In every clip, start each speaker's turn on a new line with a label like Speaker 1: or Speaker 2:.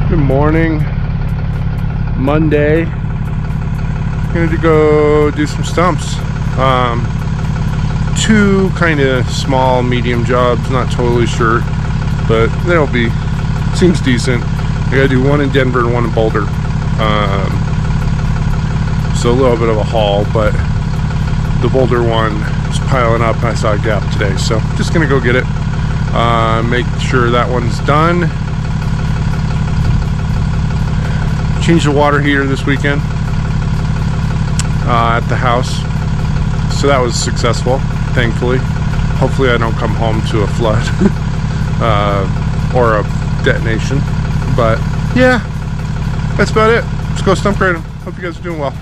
Speaker 1: Good morning. Monday. Going to go do some stumps. Two kind of small, medium jobs. Not totally sure, but they'll be. Seems decent. I got to do one in Denver and one in Boulder. So a little bit of a haul, but the Boulder one is piling up. I saw a gap today, so just going to go get it. Make sure that one's done. Changed the water heater this weekend at the house, so that was successful, thankfully. Hopefully I don't come home to a flood or a detonation, but yeah, that's about it. Let's go stump grade them. Hope you guys are doing well.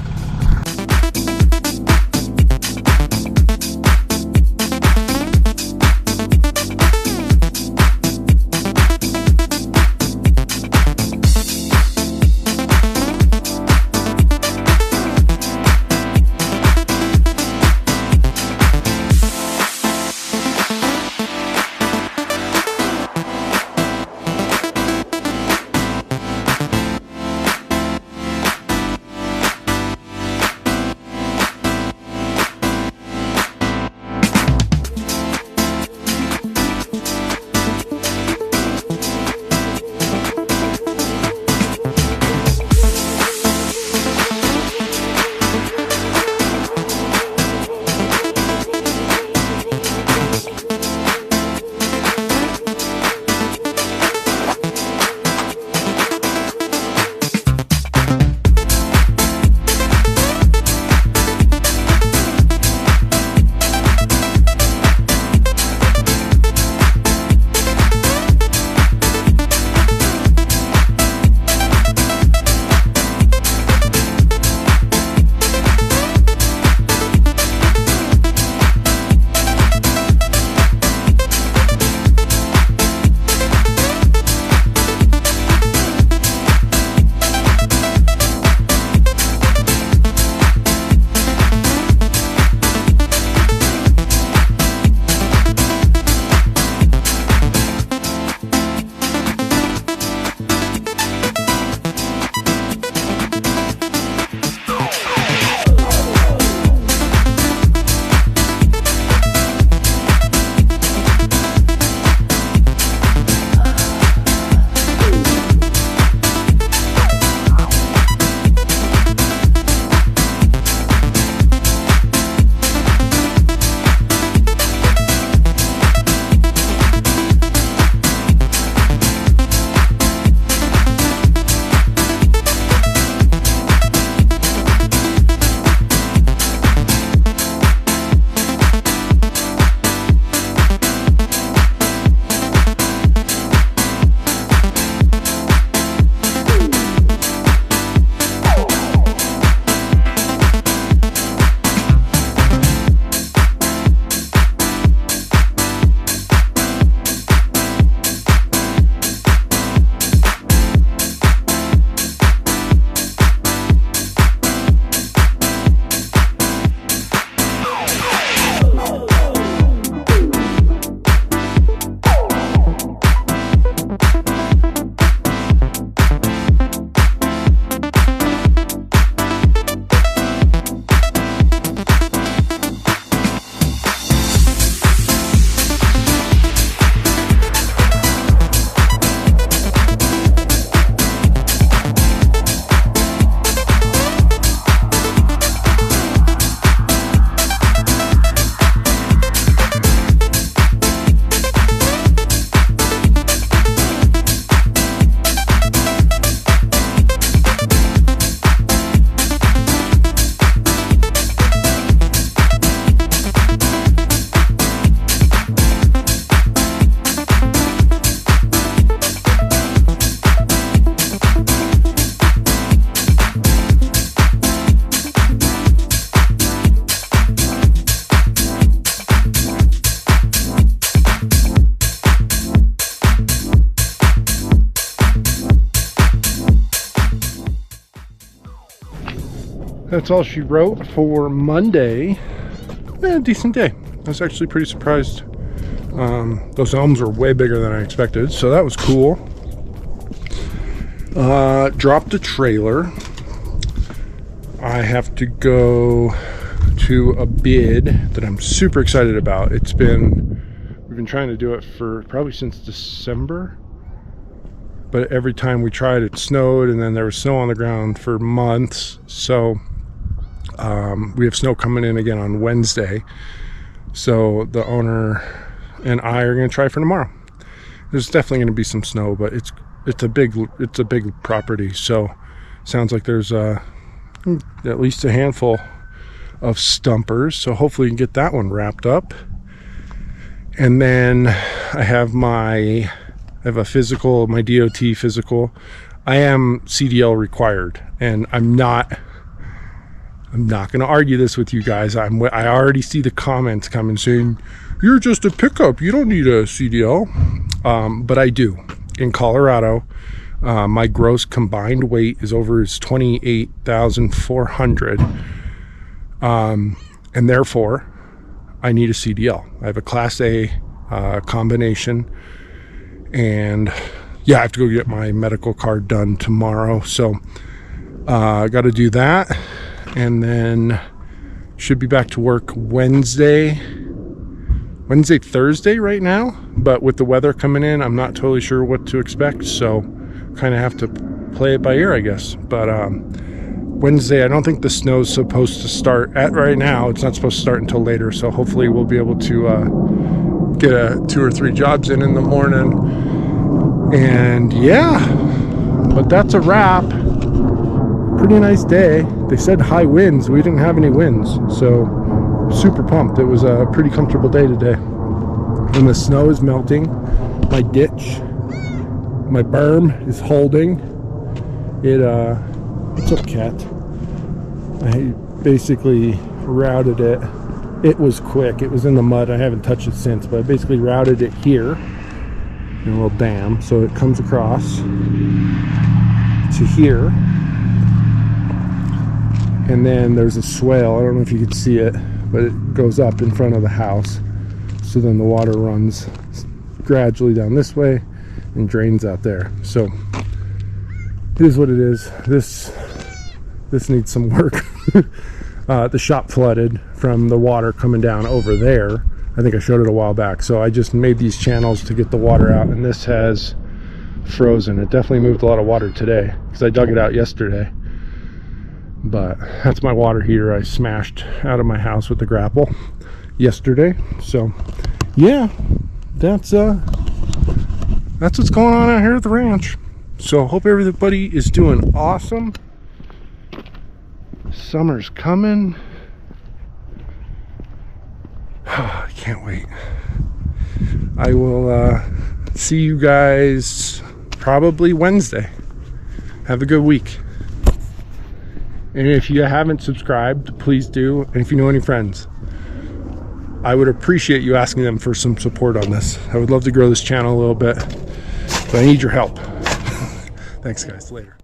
Speaker 1: That's all she wrote for Monday. Decent day. I was actually pretty surprised. Those elms are way bigger than I expected, so that was cool. Dropped a trailer. I have to go to a bid that I'm super excited about. We've been trying to do it for probably since December, but every time we tried it snowed, and then there was snow on the ground for months. So we have snow coming in again on Wednesday, so the owner and I are going to try for tomorrow. There's definitely going to be some snow, but it's a big property, so sounds like there's at least a handful of stumpers, so hopefully we can get that one wrapped up. And then I have a physical, my DOT physical. I am CDL required, and I'm not going to argue this with you guys. I already see the comments coming saying, you're just a pickup, you don't need a CDL. But I do. In Colorado, my gross combined weight is over 28,400. And therefore, I need a CDL. I have a Class A combination. And yeah, I have to go get my medical card done tomorrow. So I got to do that. And then should be back to work Wednesday, Thursday right now. But with the weather coming in, I'm not totally sure what to expect. So kind of have to play it by ear, I guess. But Wednesday, I don't think the snow's supposed to start right now. It's not supposed to start until later. So hopefully we'll be able to get 2 or 3 jobs in the morning. And yeah, but that's a wrap. Pretty nice day. They said high winds. We didn't have any winds, so super pumped. It was a pretty comfortable day today. And the snow is melting. My ditch, my berm is holding. What's up, cat? I basically routed it. It was quick. It was in the mud. I haven't touched it since, but I basically routed it here in a little dam, so it comes across to here. And then there's a swale. I don't know if you can see it, but it goes up in front of the house. So then the water runs gradually down this way and drains out there. So it is what it is. This needs some work. The shop flooded from the water coming down over there. I think I showed it a while back. So I just made these channels to get the water out, and this has frozen. It definitely moved a lot of water today because I dug it out yesterday. But that's my water heater I smashed out of my house with the grapple yesterday. So yeah, that's what's going on out here at the ranch. So hope everybody is doing awesome. Summer's coming. I can't wait. I will see you guys probably Wednesday. Have a good week. And if you haven't subscribed, please do. And if you know any friends, I would appreciate you asking them for some support on this. I would love to grow this channel a little bit, but I need your help. Thanks, guys. Later.